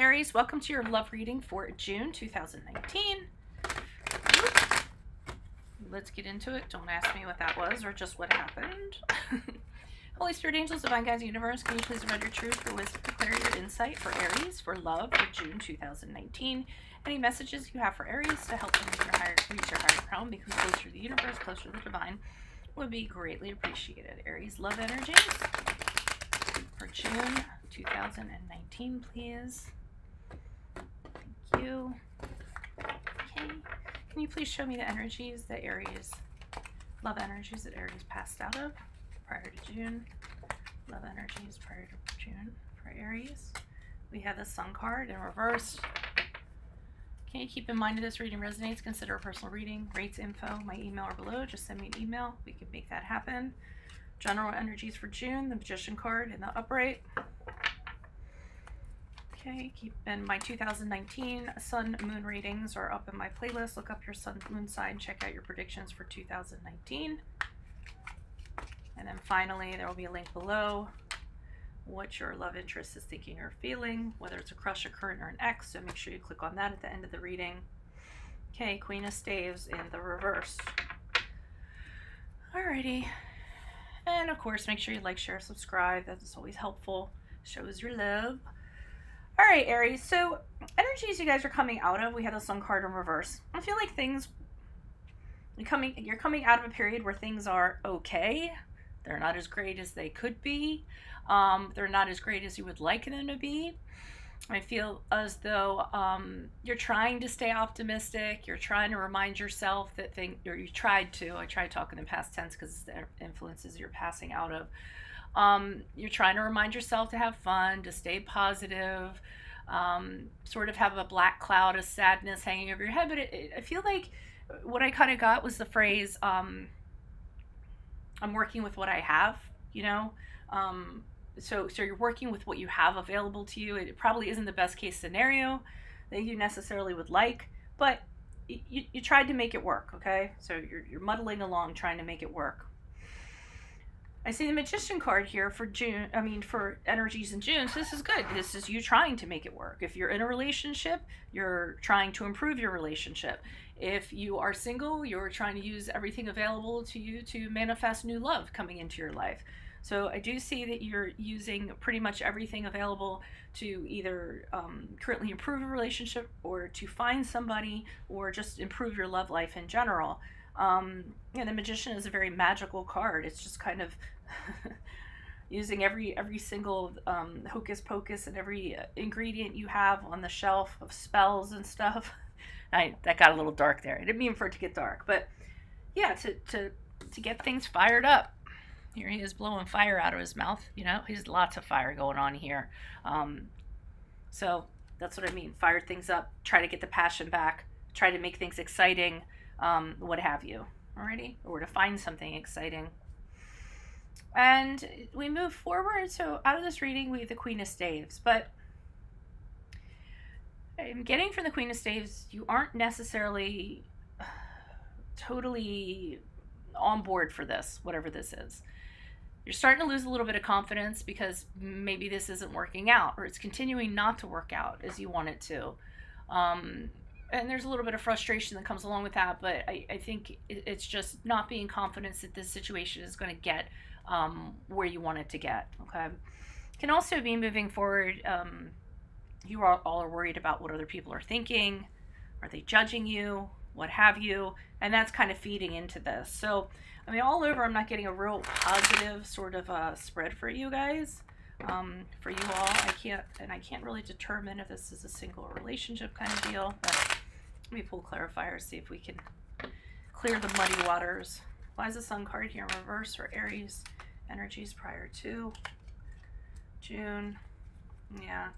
Aries, welcome to your love reading for June 2019. Let's get into it. Don't ask me what that was or just what happened. Holy Spirit, angels, divine guides, universe, can you please provide your truth, for wisdom, for clarity, or insight for Aries for love for June 2019? Any messages you have for Aries to help them reach their higher realm, become closer to the universe, closer to the divine, would be greatly appreciated. Aries love energies for June 2019, please. Thank you. Okay. Can you please show me the energies that Aries, love energies that Aries passed out of prior to June? Love energies prior to June for Aries. We have the Sun card in reverse. Okay, keep in mind if this reading resonates, consider a personal reading. Rates info, my email are below. Just send me an email. We can make that happen. General energies for June, the Magician card in the upright. Okay, keep in my 2019 Sun Moon readings are up in my playlist. Look up your Sun Moon sign, check out your predictions for 2019. And then finally, there will be a link below what your love interest is thinking or feeling, whether it's a crush, a current, or an ex. So make sure you click on that at the end of the reading. Okay, Queen of Staves in the reverse. Alrighty. And of course, make sure you like, share, subscribe. That's always helpful. Shows your love. All right, Aries. So energies you guys are coming out of. We have the Sun card in reverse. I feel like you're coming out of a period where things are okay. They're not as great as they could be. They're not as great as you would like them to be. I feel as though you're trying to stay optimistic. You're trying to remind yourself that I tried talking in past tense because it's the influences you're passing out of. You're trying to remind yourself to have fun, to stay positive, sort of have a black cloud of sadness hanging over your head. But I feel like what I kind of got was the phrase, I'm working with what I have, you know? So you're working with what you have available to you. It probably isn't the best case scenario that you necessarily would like, but you tried to make it work, okay? So you're muddling along trying to make it work. I see the Magician card here for June, for energies in June, so this is good. This is you trying to make it work. If you're in a relationship, you're trying to improve your relationship. If you are single, you're trying to use everything available to you to manifest new love coming into your life. So I do see that you're using pretty much everything available to either currently improve a relationship or to find somebody or just improve your love life in general. And the Magician is a very magical card. It's just kind of using every single hocus pocus and every ingredient you have on the shelf of spells and stuff. That got a little dark there. I didn't mean for it to get dark, but yeah, to get things fired up. Here he is blowing fire out of his mouth. You know, he's lots of fire going on here. So that's what I mean. Fire things up. Try to get the passion back. Try to make things exciting. What have you. Alrighty? Or to find something exciting. And we move forward. So out of this reading, we have the Queen of Staves. But I'm getting from the Queen of Staves, you aren't necessarily totally on board for this, whatever this is. You're starting to lose a little bit of confidence because maybe this isn't working out or it's continuing not to work out as you want it to. And there's a little bit of frustration that comes along with that, but I think it's just not being confident that this situation is going to get where you want it to get, okay? Can also be moving forward, you all are worried about what other people are thinking. Are they judging you? What have you? And that's kind of feeding into this. So, all over, I'm not getting a real positive sort of spread for you guys. For you all, I can't really determine if this is a single relationship kind of deal. But let me pull clarifiers, see if we can clear the muddy waters. Why is the Sun card here in reverse for Aries energies prior to June? Yeah.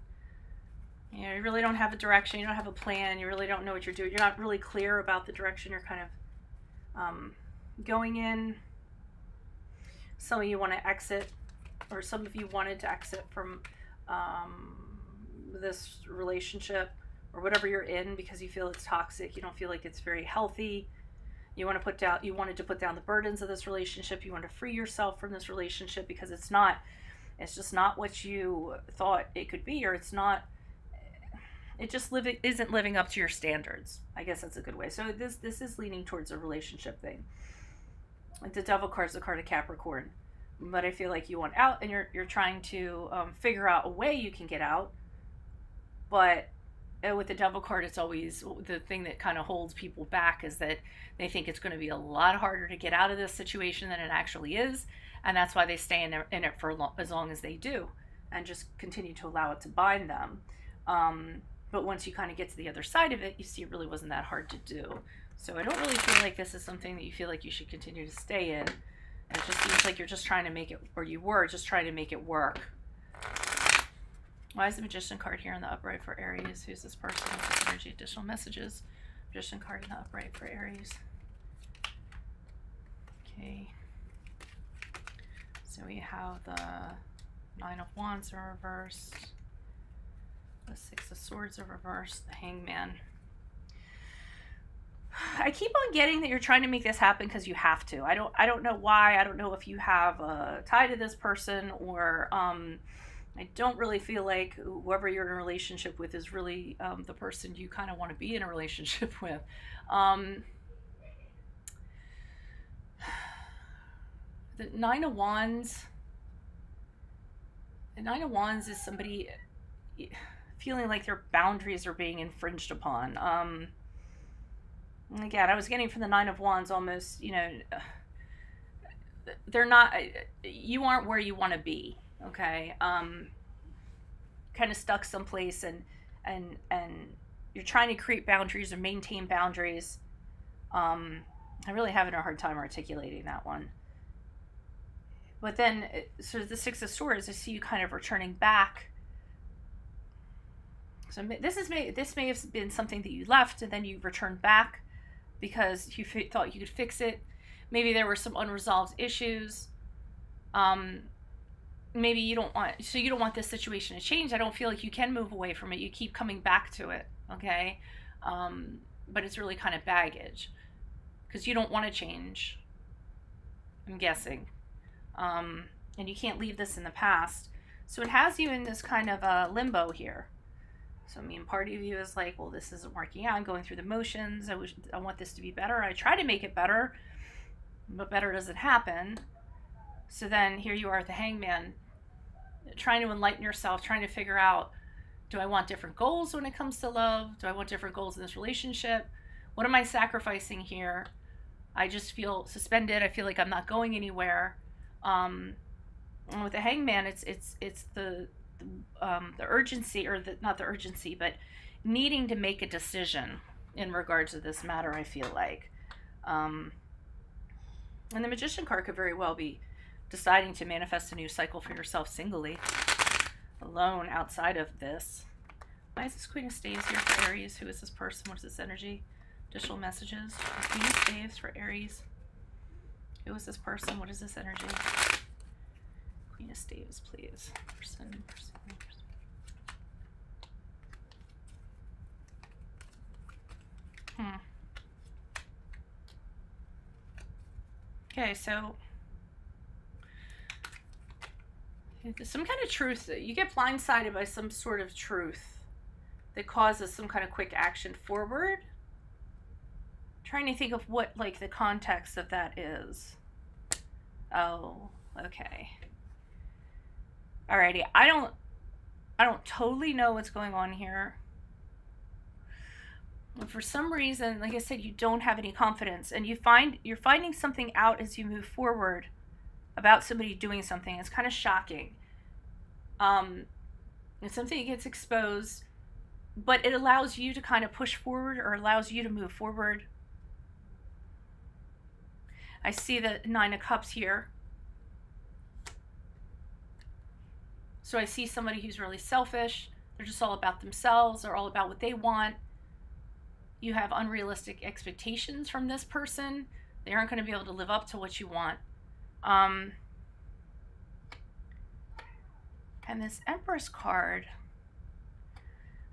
You really don't have a direction. You don't have a plan. You really don't know what you're doing. You're not really clear about the direction you're kind of going in. Some of you want to exit, or some of you wanted to exit from this relationship or whatever you're in because you feel it's toxic. You don't feel like it's very healthy. You wanted to put down the burdens of this relationship. You want to free yourself from this relationship because it's just not what you thought it could be, or it's not it just isn't living up to your standards. I guess that's a good way. So this is leaning towards a relationship thing. Like the Devil card is the card of Capricorn, but I feel like you want out, and you're trying to figure out a way you can get out. But with the Devil card, it's always the thing that kind of holds people back is that they think it's going to be a lot harder to get out of this situation than it actually is, and that's why they stay in it for as long as they do, and just continue to allow it to bind them. But once you kind of get to the other side of it, you see it really wasn't that hard to do. So I don't really feel like this is something that you feel like you should continue to stay in. It just seems like you're just trying to make it, or you were just trying to make it work. Why is the Magician card here in the upright for Aries? Who's this person? What's this energy? Additional messages. Magician card in the upright for Aries. Okay. So we have the Nine of Wands in reverse. The Six of Swords in reverse. The Hangman. I keep on getting that you're trying to make this happen because you have to. I don't know why. I don't know if you have a tie to this person, or I don't really feel like whoever you're in a relationship with is really the person you kind of want to be in a relationship with. The Nine of Wands. The Nine of Wands is somebody feeling like their boundaries are being infringed upon. Again, I was getting from the Nine of Wands almost, you know, they're not, you aren't where you want to be, okay? Kind of stuck someplace, and you're trying to create boundaries or maintain boundaries. I'm really having a hard time articulating that one. But then, sort of the Six of Swords, I see you kind of returning back. So this may have been something that you left and then you returned back because you thought you could fix it. Maybe there were some unresolved issues. Maybe you don't want this situation to change. I don't feel like you can move away from it. You keep coming back to it, okay? But it's really kind of baggage because you don't want to change, I'm guessing. And you can't leave this in the past. So it has you in this kind of limbo here. So, I mean, part of you is like, well, this isn't working out. I'm going through the motions. I want this to be better. I try to make it better, but better doesn't happen. So then here you are at the Hangman, trying to enlighten yourself, trying to figure out, do I want different goals when it comes to love? Do I want different goals in this relationship? What am I sacrificing here? I just feel suspended. I feel like I'm not going anywhere. And with the Hangman, it's the urgency, or not the urgency, but needing to make a decision in regards to this matter, I feel like. And the Magician card could very well be deciding to manifest a new cycle for yourself singly, alone, outside of this. Why is this Queen of Staves here for Aries? Who is this person? What is this energy? Additional messages. Queen of Staves for Aries. Who is this person? What is this energy? Queen of Staves, please. Person. Okay, so some kind of truth. You get blindsided by some sort of truth that causes some kind of quick action forward. Trying to think of what, like, the context of that is. Oh, okay. Alrighty, I don't totally know what's going on here. And for some reason, like I said, you don't have any confidence, and you're finding something out as you move forward about somebody doing something. It's kind of shocking. It's something that gets exposed, but it allows you to kind of push forward, or allows you to move forward. I see the Nine of Cups here. So I see somebody who's really selfish. They're just all about themselves. They're all about what they want. You have unrealistic expectations from this person. They aren't going to be able to live up to what you want. And this Empress card,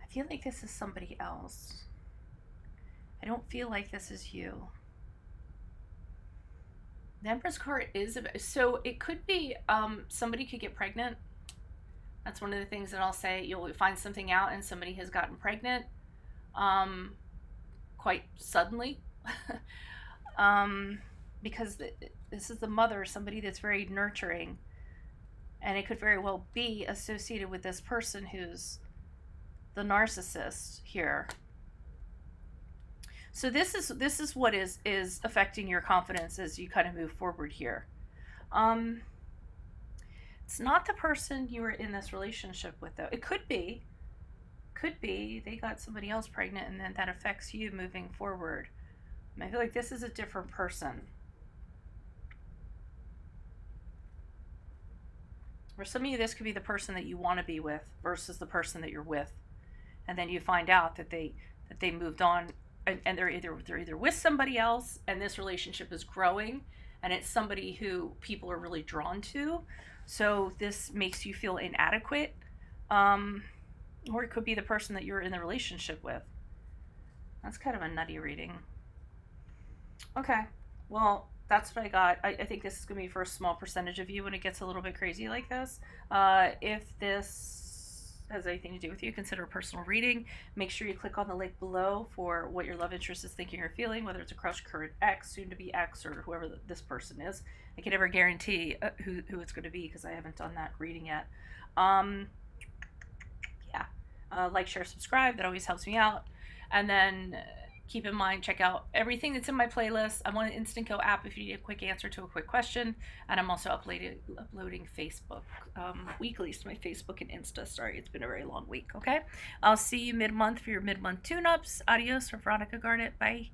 I feel like this is somebody else. I don't feel like this is you. The Empress card is, so it could be somebody could get pregnant That's one of the things that I'll say. You'll find something out and somebody has gotten pregnant quite suddenly. Because this is the mother, somebody that's very nurturing, and it could very well be associated with this person who's the narcissist here. So this is what is affecting your confidence as you kind of move forward here. It's not the person you were in this relationship with, though. It could be they got somebody else pregnant, and then that affects you moving forward. I feel like this is a different person. For some of you, this could be the person that you want to be with versus the person that you're with, and then you find out that they moved on, and they're either with somebody else, and this relationship is growing, and it's somebody who people are really drawn to. So this makes you feel inadequate, or it could be the person that you're in the relationship with. That's kind of a nutty reading. Okay, well, that's what I got. I think this is going to be for a small percentage of you when it gets a little bit crazy like this. If this has anything to do with you, consider a personal reading. Make sure you click on the link below for what your love interest is thinking or feeling, whether it's a crush, current ex, soon-to-be ex, or whoever this person is. I can never guarantee who it's going to be because I haven't done that reading yet. Yeah. Like, share, subscribe. That always helps me out. And then keep in mind, check out everything that's in my playlist. I'm on an Instant Go app if you need a quick answer to a quick question. And I'm also uploading Facebook weekly to my Facebook and Insta. Sorry, it's been a very long week, okay? I'll see you mid-month for your mid-month tune-ups. Adios from Veronica Garnett. Bye.